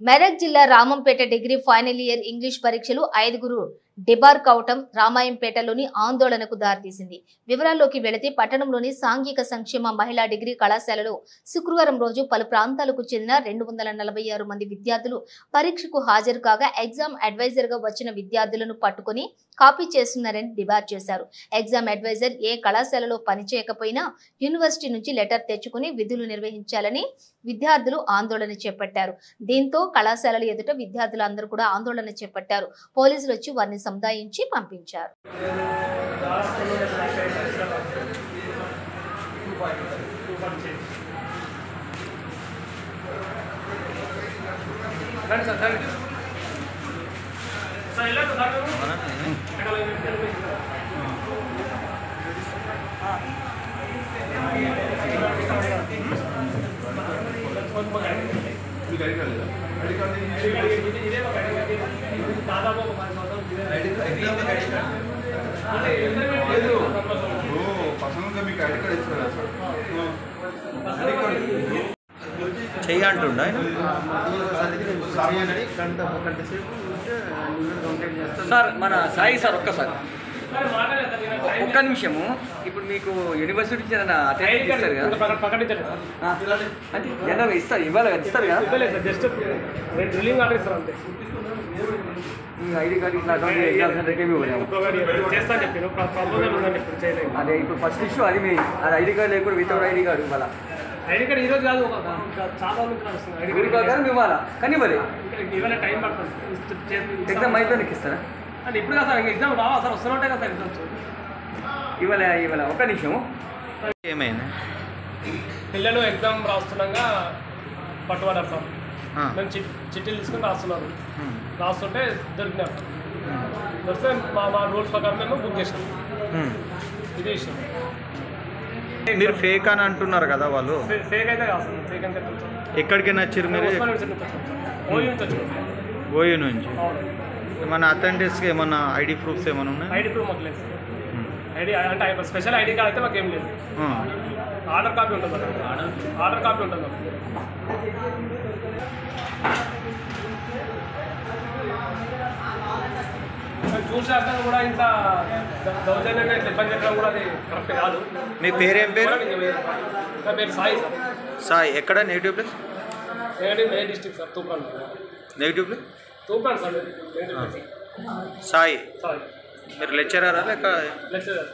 మెదక్ జిల్లా Ramampet degree final year English పరీక్షలు 5గురు డిబార్క్ అవటం రామాయంపేటలోని ఆందోళనకు దారితీసింది. వివరాల్లోకి వెళితే పట్టణంలోని సాంఘిక సంక్షేమ మహిళా డిగ్రీ కళాశాలలో శుక్రవారం రోజు పలు ప్రాంతాలకు చెందిన 246 మంది విద్యార్థులు పరీక్షకు హాజరు కాగా ఎగ్జామ్ అడ్వైజర్ గా వచ్చిన విద్యార్థులను పట్టుకుని కాపీ చేస్తున్నారని డిమాండ్ చేశారు. ఎగ్జామ్ అడ్వైజర్ ఏ కళాశాలలో పనిచేయకపోయినా యూనివర్సిటీ నుంచి లెటర్ తెచ్చుకుని విధులు నిర్వహించాలని విద్యార్థులు ఆందోళన చేపట్టారు. దీంతో కళాశాలల ఎదుట విద్యార్థులందరూ కూడా ఆందోళన చేపట్టారు. పోలీసులు వచ్చి వారిని సముదాయించి పంపించారు. చెయ్యంటుండ సార్ మన సాయి సార్ ఒక్కసారి ఒక్క నిమిషము. ఇప్పుడు మీకు యూనివర్సిటీ ఏదైనా అటెండెన్స్ ఇస్తారు కదా, అంటే జనరల్గా ఇస్తారు, ఇవ్వాలి కదా, ఇస్తారు కదా, జస్ట్ డ్రిల్లింగ్ ఆర్డర్ ఇస్తారు అంతే. ఐడి కార్డు ఇట్లా అదే ఇప్పుడు ఫస్ట్ ఇష్యూ అది మీ అది ఐడి కార్డు లేకుండా వితౌట్ ఐడి కార్డు ఇవ్వాలా? ఐడి కార్డు ఈరోజు కాదు, చాలా ఐడి కార్డు మేము ఇవ్వాలా, కానీ ఇవ్వాలి. ఇవాళ టైం పడుతుంది. ఎగ్జామ్ అయిపోయి ఇస్తారా? అంటే ఇప్పుడు కదా సార్, ఎగ్జామ్ రావా సార్, వస్తున్నట్టే కదా సార్ ఎగ్జామ్స్. ఇవాళ ఒక్క నిమిషము. ఏమైనా పిల్లలు ఎగ్జామ్ రాస్తున్నాగా పట్టుబడ్డారు సార్. మేము చిట్టీలు తీసుకుని రాస్తున్నారు. రాస్తుంటే దొరికినారు. దొరికితే మా రూల్స్ ప్రకారం మేము బుక్ చేసాం. ఇది విషయం. మీరు ఫేక్ అని అంటున్నారు కదా వాళ్ళు? ఫేక్ అయితే కాదు సార్, ఫేక్ అంటే ఎక్కడికైనా వచ్చారు మీరు? ఓయూ నుంచి వచ్చారు. ఓయూ నుంచి ఏమన్నా అథెంటిక్స్గా ఏమన్నా ఐడి ప్రూఫ్స్ ఏమైనా ఉన్నాయి? ఐడి ప్రూఫ్ మాకు లేదు సార్. ఐడి అంటే స్పెషల్ ఐడి కార్డ్ అయితే మాకు ఏం లేదు. ఆర్డర్ కాపీ ఉంటుంది సార్. ఆర్డర్ కాపీ ఉంటుంది మాకు. చూసాక కూడా ఇంత దౌర్జన్యంగా ఇబ్బంది పెట్టడం కూడా అది కరెక్ట్ కాదు. మీ పేరేం పేరు? నా పేరు సాయి సార్. సాయి ఎక్కడ? Negative place? మే district sir, Toopran. Negative place Toopran sir. Sai Sai మీరు లెక్చరరా లేక? లెక్చరర్.